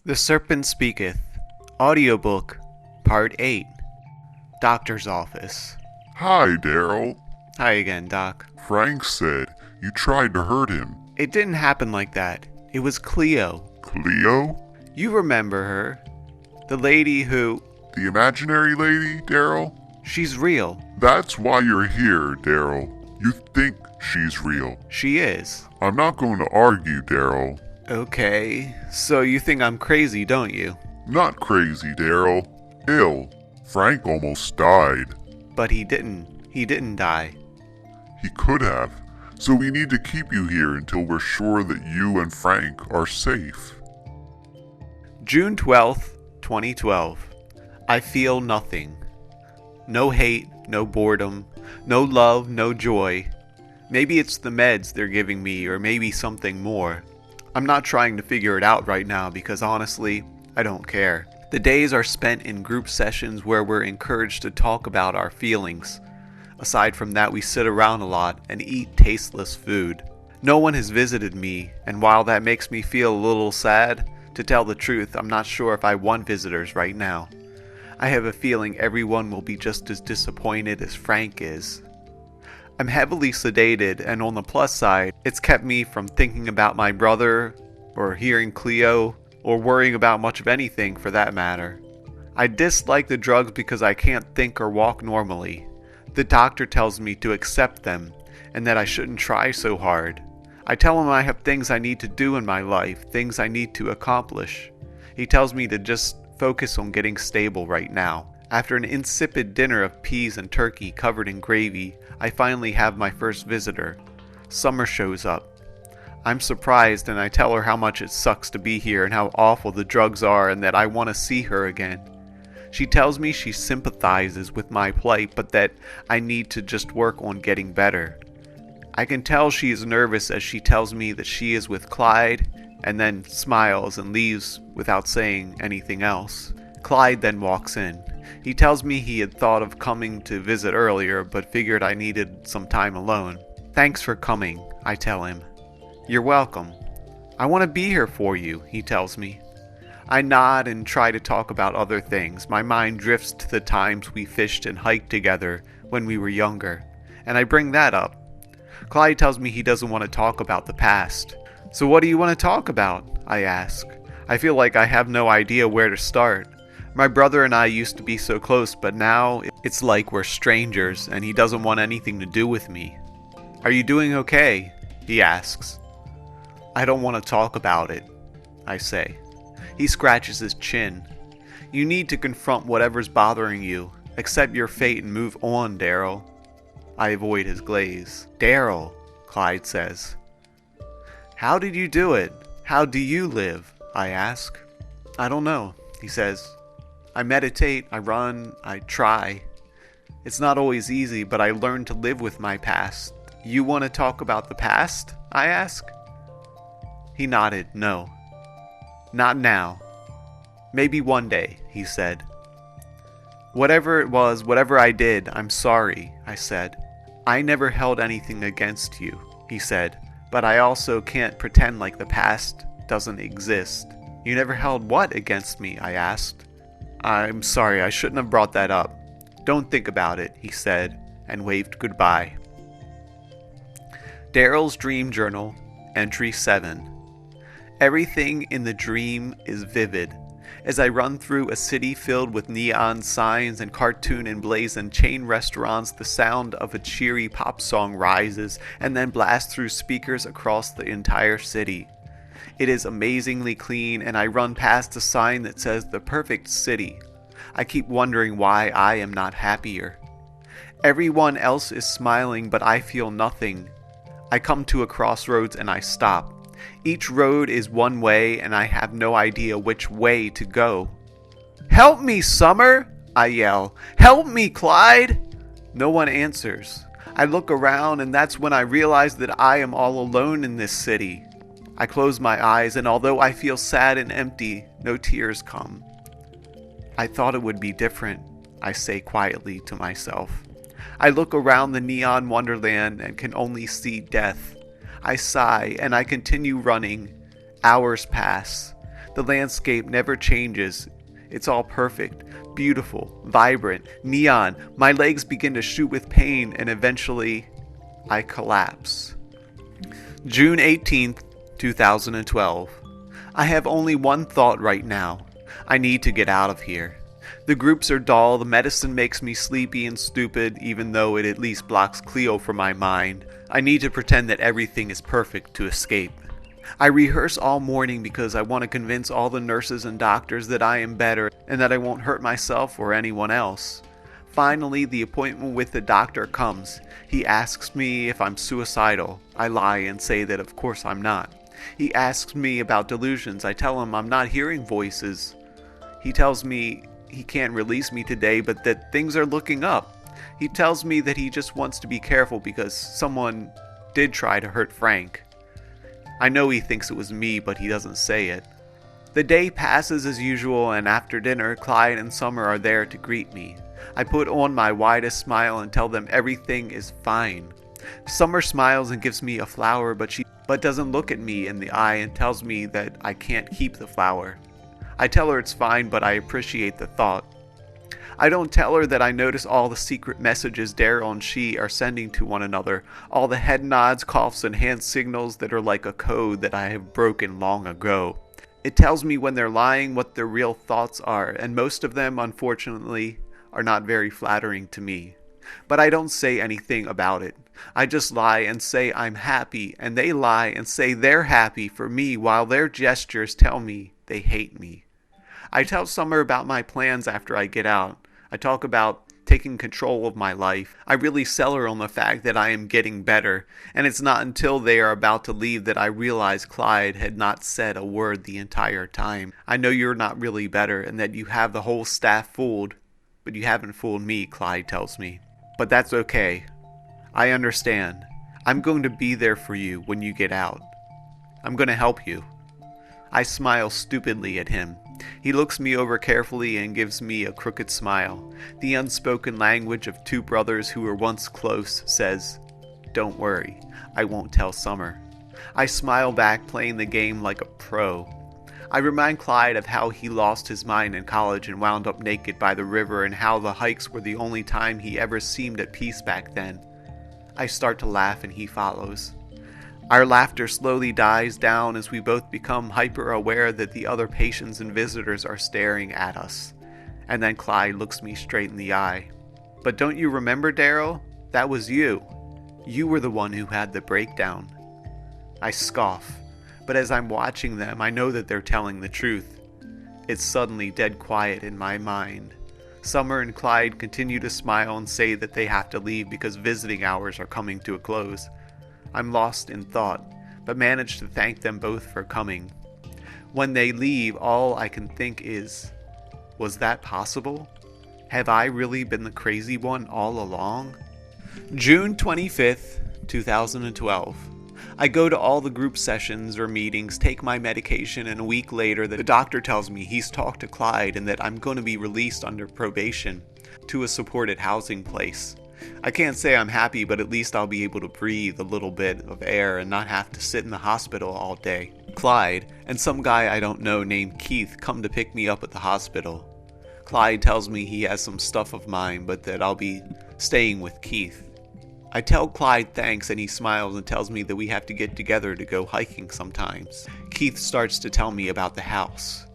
The Serpent Speaketh, audiobook, Part 8, Doctor's Office. Hi, Daryl. Hi again, Doc. Frank said you tried to hurt him. It didn't happen like that. It was Cleo. Cleo? You remember her. The lady who... The imaginary lady, Daryl? She's real. That's why you're here, Daryl. You think she's real. She is. I'm not going to argue, Daryl. Okay, so you think I'm crazy, don't you? Not crazy, Daryl. Ill. Frank almost died. But he didn't. He didn't die. He could have. So we need to keep you here until we're sure that you and Frank are safe. June 12th, 2012. I feel nothing. No hate, no boredom, no love, no joy. Maybe it's the meds they're giving me, or maybe something more. I'm not trying to figure it out right now because honestly, I don't care. The days are spent in group sessions where we're encouraged to talk about our feelings. Aside from that, we sit around a lot and eat tasteless food. No one has visited me, and while that makes me feel a little sad, to tell the truth, I'm not sure if I want visitors right now. I have a feeling everyone will be just as disappointed as Frank is. I'm heavily sedated, and on the plus side, it's kept me from thinking about my brother, or hearing Cleo, or worrying about much of anything for that matter. I dislike the drugs because I can't think or walk normally. The doctor tells me to accept them, and that I shouldn't try so hard. I tell him I have things I need to do in my life, things I need to accomplish. He tells me to just focus on getting stable right now. After an insipid dinner of peas and turkey covered in gravy, I finally have my first visitor. Summer shows up. I'm surprised and I tell her how much it sucks to be here and how awful the drugs are and that I want to see her again. She tells me she sympathizes with my plight but that I need to just work on getting better. I can tell she is nervous as she tells me that she is with Clyde and then smiles and leaves without saying anything else. Clyde then walks in. He tells me he had thought of coming to visit earlier, but figured I needed some time alone. Thanks for coming, I tell him. You're welcome. I want to be here for you, he tells me. I nod and try to talk about other things. My mind drifts to the times we fished and hiked together when we were younger, and I bring that up. Clyde tells me he doesn't want to talk about the past. So what do you want to talk about? I ask. I feel like I have no idea where to start. My brother and I used to be so close, but now it's like we're strangers and he doesn't want anything to do with me. Are you doing okay? He asks. I don't want to talk about it, I say. He scratches his chin. You need to confront whatever's bothering you. Accept your fate and move on, Daryl. I avoid his gaze. Daryl, Clyde says. How did you do it? How do you live? I ask. I don't know, he says. I meditate, I run, I try. It's not always easy, but I learned to live with my past. You want to talk about the past? I ask. He nodded, no. Not now. Maybe one day, he said. Whatever it was, whatever I did, I'm sorry, I said. I never held anything against you, he said, but I also can't pretend like the past doesn't exist. You never held what against me? I asked. I'm sorry, I shouldn't have brought that up. Don't think about it, he said, and waved goodbye. Daryl's Dream Journal, Entry 7. Everything in the dream is vivid. As I run through a city filled with neon signs and cartoon emblazoned chain restaurants, the sound of a cheery pop song rises and then blasts through speakers across the entire city. It is amazingly clean, and I run past a sign that says the perfect city. I keep wondering why I am not happier. Everyone else is smiling, but I feel nothing. I come to a crossroads and I stop. Each road is one way, and I have no idea which way to go. Help me, Summer! I yell. Help me, Clyde! No one answers. I look around, and that's when I realize that I am all alone in this city. I close my eyes, and although I feel sad and empty, no tears come. I thought it would be different, I say quietly to myself. I look around the neon wonderland and can only see death. I sigh, and I continue running. Hours pass. The landscape never changes. It's all perfect, beautiful, vibrant, neon. My legs begin to shoot with pain, and eventually, I collapse. June 18th, 2012. I have only one thought right now. I need to get out of here. The groups are dull, the medicine makes me sleepy and stupid, even though it at least blocks Cleo from my mind. I need to pretend that everything is perfect to escape. I rehearse all morning because I want to convince all the nurses and doctors that I am better and that I won't hurt myself or anyone else. Finally, the appointment with the doctor comes. He asks me if I'm suicidal. I lie and say that of course I'm not. He asks me about delusions. I tell him I'm not hearing voices. He tells me he can't release me today, but that things are looking up. He tells me that he just wants to be careful because someone did try to hurt Frank. I know he thinks it was me, but he doesn't say it. The day passes as usual, and after dinner, Clyde and Summer are there to greet me. I put on my widest smile and tell them everything is fine. Summer smiles and gives me a flower, but doesn't look at me in the eye and tells me that I can't keep the flower. I tell her it's fine, but I appreciate the thought. I don't tell her that I notice all the secret messages Daryl and she are sending to one another, all the head nods, coughs, and hand signals that are like a code that I have broken long ago. It tells me when they're lying what their real thoughts are, and most of them, unfortunately, are not very flattering to me. But I don't say anything about it. I just lie and say I'm happy, and they lie and say they're happy for me while their gestures tell me they hate me. I tell Summer about my plans after I get out. I talk about taking control of my life. I really sell her on the fact that I am getting better, and it's not until they are about to leave that I realize Clyde had not said a word the entire time. I know you're not really better and that you have the whole staff fooled, but you haven't fooled me, Clyde tells me. But that's okay. I understand. I'm going to be there for you when you get out. I'm going to help you. I smile stupidly at him. He looks me over carefully and gives me a crooked smile. The unspoken language of two brothers who were once close says, "Don't worry, I won't tell Summer." I smile back, playing the game like a pro. I remind Clyde of how he lost his mind in college and wound up naked by the river, and how the hikes were the only time he ever seemed at peace back then. I start to laugh and he follows. Our laughter slowly dies down as we both become hyper-aware that the other patients and visitors are staring at us. And then Clyde looks me straight in the eye. "But don't you remember, Daryl? That was you. You were the one who had the breakdown." I scoff, but as I'm watching them, I know that they're telling the truth. It's suddenly dead quiet in my mind. Summer and Clyde continue to smile and say that they have to leave because visiting hours are coming to a close. I'm lost in thought, but manage to thank them both for coming. When they leave, all I can think is, was that possible? Have I really been the crazy one all along? June 25th, 2012. I go to all the group sessions or meetings, take my medication, and a week later the doctor tells me he's talked to Clyde and that I'm going to be released under probation to a supported housing place. I can't say I'm happy, but at least I'll be able to breathe a little bit of air and not have to sit in the hospital all day. Clyde and some guy I don't know named Keith come to pick me up at the hospital. Clyde tells me he has some stuff of mine, but that I'll be staying with Keith. I tell Clyde thanks, and he smiles and tells me that we have to get together to go hiking sometimes. Keith starts to tell me about the house.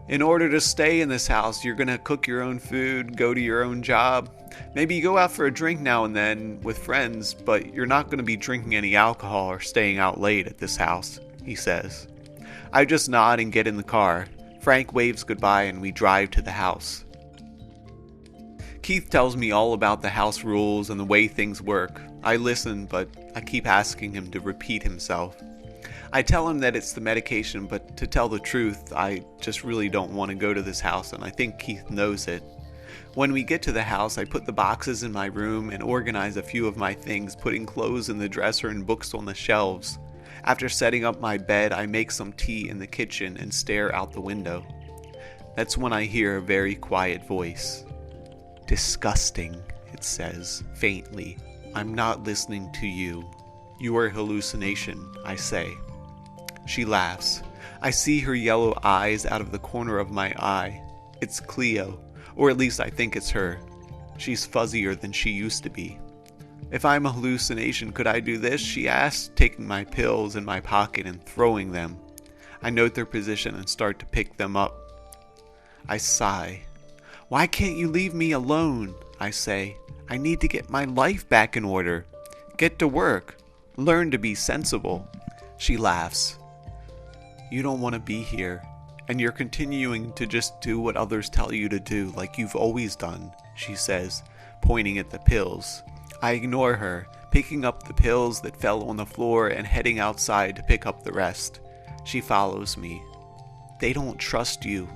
In order to stay in this house, you're going to cook your own food, go to your own job. Maybe go out for a drink now and then with friends, but you're not going to be drinking any alcohol or staying out late at this house, he says. I just nod and get in the car. Frank waves goodbye and we drive to the house. Keith tells me all about the house rules and the way things work. I listen, but I keep asking him to repeat himself. I tell him that it's the medication, but to tell the truth, I just really don't want to go to this house, and I think Keith knows it. When we get to the house, I put the boxes in my room and organize a few of my things, putting clothes in the dresser and books on the shelves. After setting up my bed, I make some tea in the kitchen and stare out the window. That's when I hear a very quiet voice. "Disgusting," it says, faintly. "I'm not listening to you. You are a hallucination," I say. She laughs. I see her yellow eyes out of the corner of my eye. It's Cleo, or at least I think it's her. She's fuzzier than she used to be. If I'm a hallucination, could I do this? She asks, taking my pills in my pocket and throwing them. I note their position and start to pick them up. I sigh. Why can't you leave me alone? I say. I need to get my life back in order. Get to work. Learn to be sensible. She laughs. You don't want to be here, and you're continuing to just do what others tell you to do like you've always done, she says, pointing at the pills. I ignore her, picking up the pills that fell on the floor and heading outside to pick up the rest. She follows me. They don't trust you,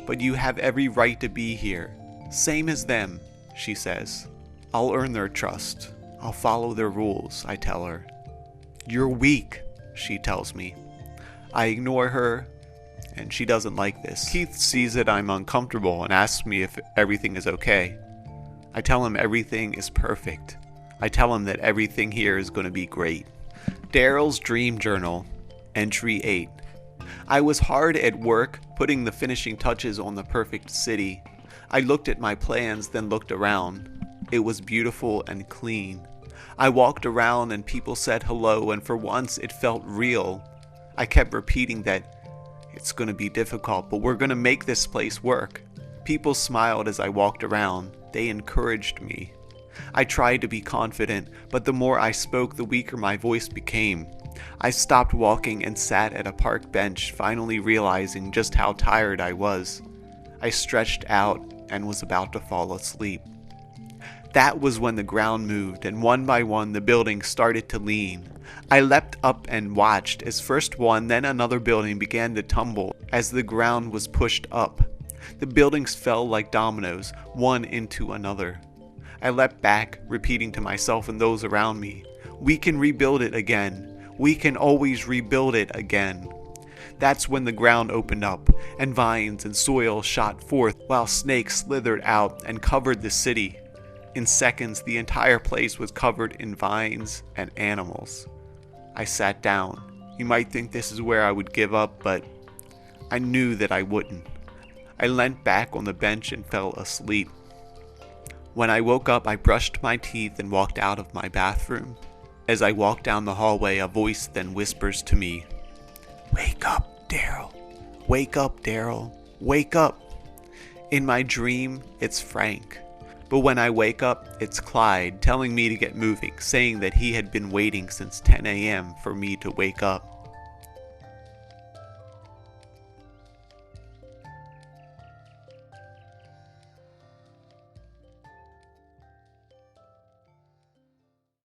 but you have every right to be here. Same as them, she says. I'll earn their trust. I'll follow their rules, I tell her. You're weak, she tells me. I ignore her, and she doesn't like this. Keith sees that I'm uncomfortable and asks me if everything is okay. I tell him everything is perfect. I tell him that everything here is going to be great. Daryl's Dream Journal, Entry 8. I was hard at work putting the finishing touches on the perfect city. I looked at my plans, then looked around. It was beautiful and clean. I walked around and people said hello, and for once it felt real. I kept repeating that it's going to be difficult, but we're going to make this place work. People smiled as I walked around. They encouraged me. I tried to be confident, but the more I spoke, the weaker my voice became. I stopped walking and sat at a park bench, finally realizing just how tired I was. I stretched out and was about to fall asleep. That was when the ground moved, and one by one the buildings started to lean. I leapt up and watched as first one, then another building began to tumble as the ground was pushed up. The buildings fell like dominoes, one into another. I leapt back, repeating to myself and those around me, "We can rebuild it again. We can always rebuild it again." That's when the ground opened up, and vines and soil shot forth while snakes slithered out and covered the city. In seconds, the entire place was covered in vines and animals. I sat down. You might think this is where I would give up, but I knew that I wouldn't. I leant back on the bench and fell asleep. When I woke up, I brushed my teeth and walked out of my bathroom. As I walk down the hallway, a voice then whispers to me, "Wake up, Daryl. Wake up, Daryl. Wake up." In my dream, it's Frank. But when I wake up, it's Clyde telling me to get moving, saying that he had been waiting since 10 a.m. for me to wake up.